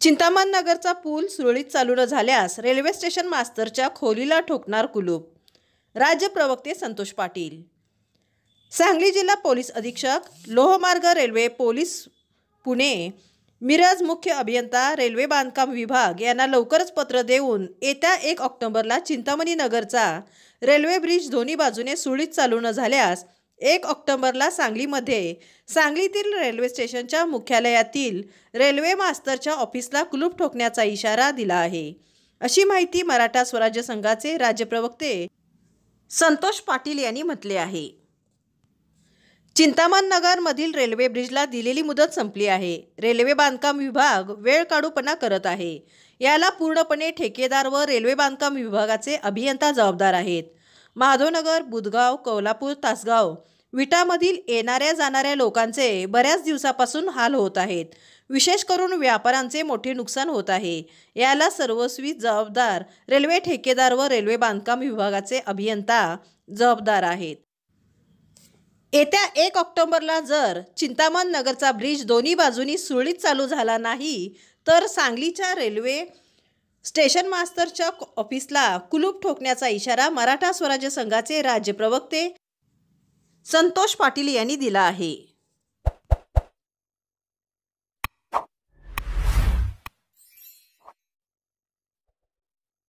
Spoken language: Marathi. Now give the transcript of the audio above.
चिंतामण नगरचा पूल सुरळीत चालू न झाल्यास रेल्वे स्टेशन मास्तरच्या खोलीला ठोकणार कुलूप. राज्य प्रवक्ते संतोष पाटील. सांगली जिल्हा पोलीस अधीक्षक, लोहमार्ग रेल्वे पोलीस पुणे, मिरज मुख्य अभियंता रेल्वे बांधकाम विभाग यांना लवकरच पत्र देऊन येत्या 1 ऑक्टोबरला चिंतामणी नगरचा रेल्वे ब्रिज दोन्ही बाजूने सुरळीत चालू न झाल्यास 1 ऑक्टोबरला सांगलीमध्ये सांगलीतील रेल्वे स्टेशनच्या मुख्यालयातील रेल्वे मास्तरच्या ऑफिसला कुलूप ठोकण्याचा इशारा दिला आहे, अशी माहिती मराठा स्वराज्य संघाचे राज्य प्रवक्ते संतोष पाटील यांनी म्हटले आहे. चिंतामण नगरमधील रेल्वे ब्रिजला दिलेली मुदत संपली आहे. रेल्वे बांधकाम विभाग वेळकाढूपणा करत आहे. याला पूर्णपणे ठेकेदार व रेल्वे बांधकाम विभागाचे अभियंता जबाबदार आहेत. माधवनगर, बुधगाव, कौलापूर, तासगाव, विटामधील येणाऱ्या जाणाऱ्या लोकांचे बऱ्याच दिवसापासून हाल होत आहेत. विशेष करून व्यापाऱ्यांचे मोठे नुकसान होत आहे. याला सर्वस्वी जबाबदार रेल्वे ठेकेदार व रेल्वे बांधकाम विभागाचे अभियंता जबाबदार आहेत. येत्या 1 ऑक्टोबरला जर चिंतामण नगरचा ब्रिज दोन्ही बाजूनी सुरळीत चालू झाला नाही तर सांगलीच्या रेल्वे स्टेशन मास्तरच्या ऑफिसला कुलूप ठोकण्याचा इशारा मराठा स्वराज्य संघाचे राज्य प्रवक्ते संतोष पाटील यांनी दिला आहे.